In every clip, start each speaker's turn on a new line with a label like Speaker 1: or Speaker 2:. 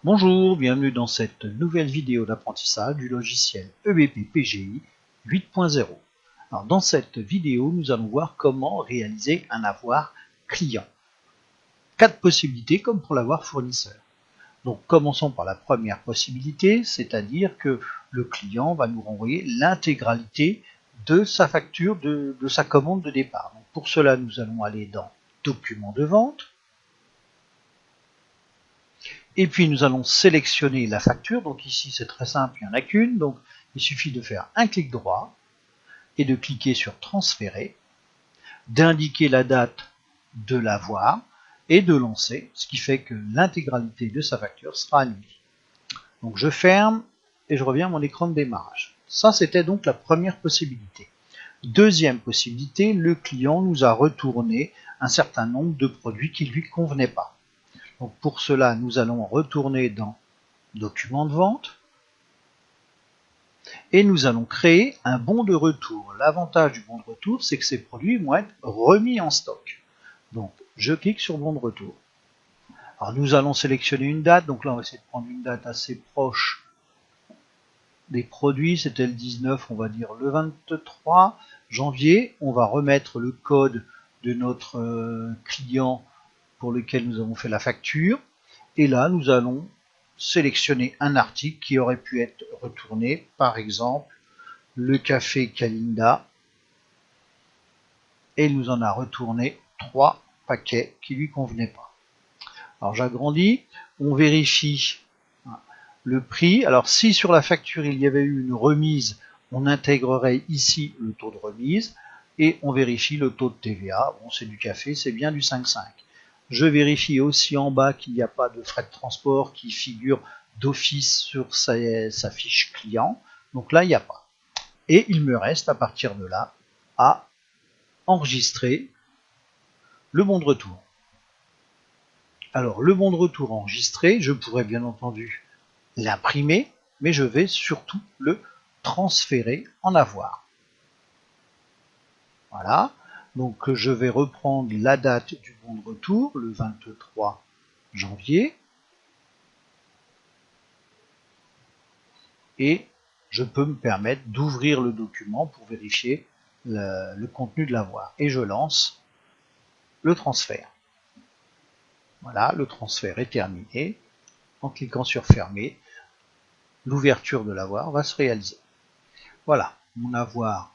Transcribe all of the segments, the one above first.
Speaker 1: Bonjour, bienvenue dans cette nouvelle vidéo d'apprentissage du logiciel EBP PGI 8.0. Alors, dans cette vidéo, nous allons voir comment réaliser un avoir client. 4 possibilités comme pour l'avoir fournisseur. Donc commençons par la première possibilité, c'est-à-dire que le client va nous renvoyer l'intégralité de sa facture, de sa commande de départ. Donc, pour cela, nous allons aller dans Documents de vente. Et puis nous allons sélectionner la facture. Donc ici c'est très simple, il n'y en a qu'une. Donc il suffit de faire un clic droit et de cliquer sur transférer, d'indiquer la date de l'avoir et de lancer, ce qui fait que l'intégralité de sa facture sera annulée. Donc je ferme et je reviens à mon écran de démarrage. Ça c'était donc la première possibilité. Deuxième possibilité, le client nous a retourné un certain nombre de produits qui ne lui convenaient pas. Donc pour cela, nous allons retourner dans Documents de vente et nous allons créer un bon de retour. L'avantage du bon de retour, c'est que ces produits vont être remis en stock. Donc je clique sur bon de retour. Alors nous allons sélectionner une date. Donc là, on va essayer de prendre une date assez proche des produits. C'était le 19, on va dire le 23 janvier. On va remettre le code de notre client pour lequel nous avons fait la facture. Et là, nous allons sélectionner un article qui aurait pu être retourné, par exemple, le café Kalinda. Et il nous en a retourné 3 paquets qui ne lui convenaient pas. Alors j'agrandis, on vérifie le prix. Alors si sur la facture il y avait eu une remise, on intégrerait ici le taux de remise et on vérifie le taux de TVA. Bon, c'est du café, c'est bien du 5,5. Je vérifie aussi en bas qu'il n'y a pas de frais de transport qui figure d'office sur sa fiche client. Donc là, il n'y a pas. Et il me reste à partir de là à enregistrer le bon de retour. Alors, le bon de retour enregistré, je pourrais bien entendu l'imprimer, mais je vais surtout le transférer en avoir. Voilà. Donc je vais reprendre la date du bon de retour, le 23 janvier. Et je peux me permettre d'ouvrir le document pour vérifier le contenu de l'avoir. Et je lance le transfert. Voilà, le transfert est terminé. En cliquant sur fermer, l'ouverture de l'avoir va se réaliser. Voilà, mon avoir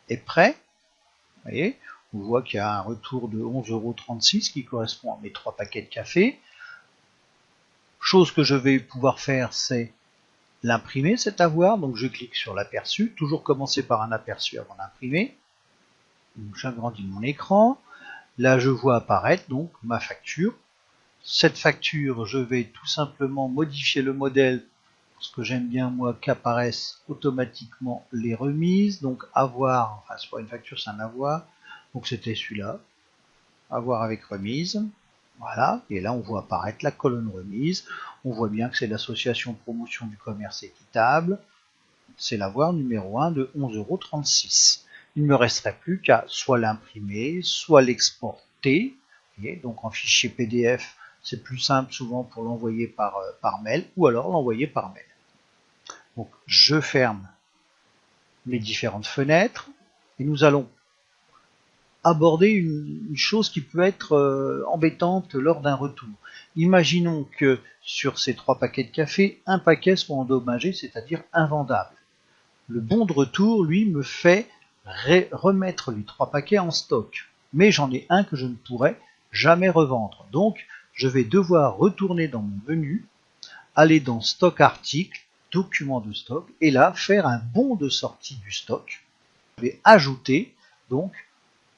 Speaker 1: est prêt. Vous voyez, on voit qu'il y a un retour de 11,36 € qui correspond à mes 3 paquets de café. Chose que je vais pouvoir faire, c'est l'imprimer cet avoir. Donc je clique sur l'aperçu, toujours commencer par un aperçu avant d'imprimer. J'agrandis mon écran. Là je vois apparaître donc ma facture. Cette facture, je vais tout simplement modifier le modèle parce que j'aime bien moi qu'apparaissent automatiquement les remises. Donc avoir, enfin c'est pas une facture, c'est un avoir. Donc c'était celui-là, avoir avec remise. Voilà, et là on voit apparaître la colonne remise. On voit bien que c'est l'association promotion du commerce équitable. C'est l'avoir numéro 1 de 11,36 €. Il ne me resterait plus qu'à soit l'imprimer, soit l'exporter. Donc en fichier PDF, c'est plus simple souvent pour l'envoyer par mail, ou alors l'envoyer par mail. Donc je ferme les différentes fenêtres et nous allons aborder une chose qui peut être embêtante lors d'un retour. Imaginons que sur ces 3 paquets de café, un paquet soit endommagé, c'est-à-dire invendable. Le bon de retour, lui, me fait remettre les 3 paquets en stock. Mais j'en ai un que je ne pourrai jamais revendre. Donc, je vais devoir retourner dans mon menu, aller dans Stock article, Document de stock, et là, faire un bon de sortie du stock. Je vais ajouter, donc,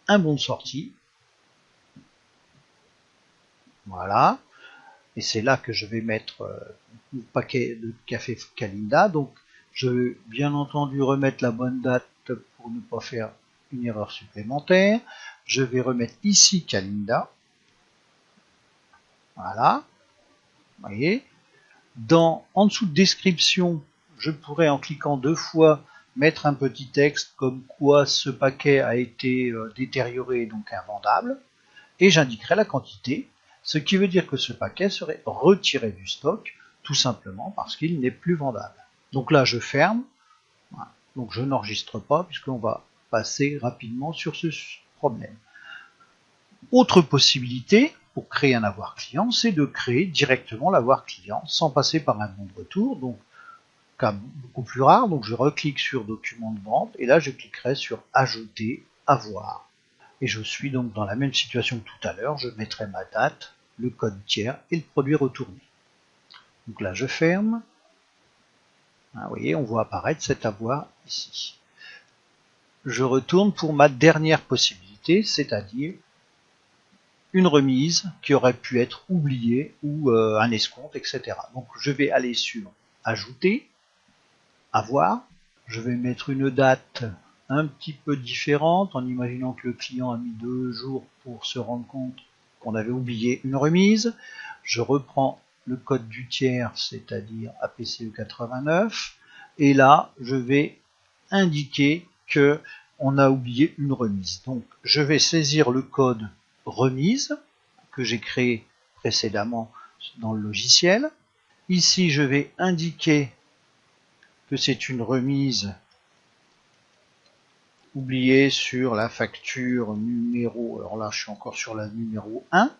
Speaker 1: un bon de sortie. Voilà. Et c'est là que je vais mettre le paquet de café Kalinda. Donc, je vais bien entendu remettre la bonne date pour ne pas faire une erreur supplémentaire. Je vais remettre ici Kalinda. Voilà. Vous voyez. En dessous de description, je pourrais en cliquant 2 fois mettre un petit texte comme quoi ce paquet a été détérioré et donc invendable. Et j'indiquerai la quantité. Ce qui veut dire que ce paquet serait retiré du stock, tout simplement parce qu'il n'est plus vendable. Donc là, je ferme. Voilà. Donc je n'enregistre pas puisqu'on va passer rapidement sur ce problème. Autre possibilité pour créer un avoir client, c'est de créer directement l'avoir client sans passer par un bon de retour. Donc, cas beaucoup plus rare. Donc je reclique sur document de vente et là je cliquerai sur ajouter avoir. Et je suis donc dans la même situation que tout à l'heure. Je mettrai ma date, le code tiers et le produit retourné. Donc là je ferme. Vous voyez, on voit apparaître cet avoir ici. Je retourne pour ma dernière possibilité, c'est-à-dire une remise qui aurait pu être oubliée ou un escompte, etc. Donc je vais aller sur ajouter, avoir. Je vais mettre une date un petit peu différente en imaginant que le client a mis 2 jours pour se rendre compte qu'on avait oublié une remise. Je reprends le code du tiers, c'est-à-dire APCE 89, et là je vais indiquer que on a oublié une remise. Donc je vais saisir le code remise que j'ai créé précédemment dans le logiciel. Ici je vais indiquer que c'est une remise oubliée sur la facture numéro, alors là je suis encore sur la numéro 1.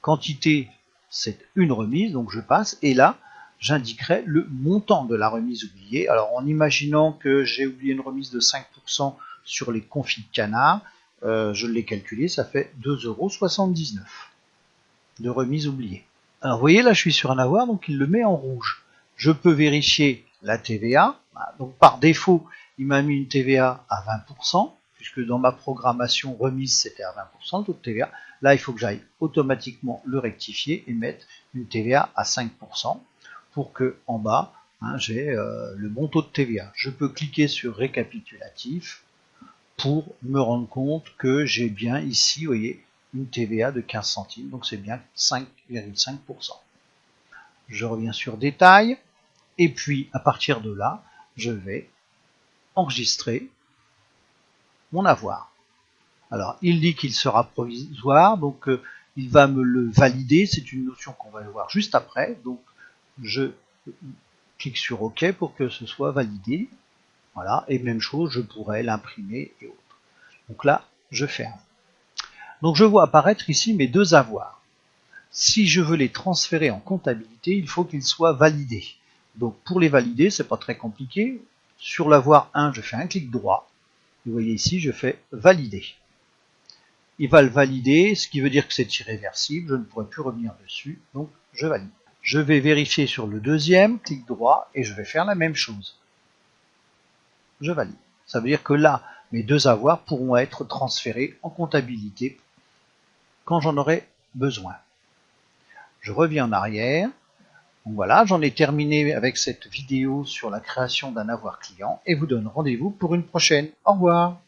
Speaker 1: Quantité, c'est une remise, donc je passe, et là j'indiquerai le montant de la remise oubliée. Alors en imaginant que j'ai oublié une remise de 5% sur les confits de canard, je l'ai calculé, ça fait 2,79 € de remise oubliée. Alors vous voyez, là je suis sur un avoir, donc il le met en rouge. Je peux vérifier la TVA. Donc par défaut, il m'a mis une TVA à 20%, puisque dans ma programmation remise c'était à 20% le taux de TVA. Là il faut que j'aille automatiquement le rectifier et mettre une TVA à 5% pour que en bas j'ai le bon taux de TVA. Je peux cliquer sur récapitulatif pour me rendre compte que j'ai bien ici, vous voyez, une TVA de 15 centimes, donc c'est bien 5,5%. Je reviens sur détail, et puis à partir de là, je vais enregistrer mon avoir. Alors, il dit qu'il sera provisoire, donc il va me le valider, c'est une notion qu'on va voir juste après, donc je clique sur OK pour que ce soit validé. Voilà, et même chose, je pourrais l'imprimer et autres. Donc là, je ferme. Donc je vois apparaître ici mes deux avoirs. Si je veux les transférer en comptabilité, il faut qu'ils soient validés. Donc pour les valider, c'est pas très compliqué. Sur l'avoir 1, je fais un clic droit. Vous voyez ici, je fais valider. Il va le valider, ce qui veut dire que c'est irréversible, je ne pourrai plus revenir dessus, donc je valide. Je vais vérifier sur le deuxième, clic droit, et je vais faire la même chose. Je valide. Ça veut dire que là, mes deux avoirs pourront être transférés en comptabilité quand j'en aurai besoin. Je reviens en arrière. Donc voilà, j'en ai terminé avec cette vidéo sur la création d'un avoir client et vous donne rendez-vous pour une prochaine. Au revoir.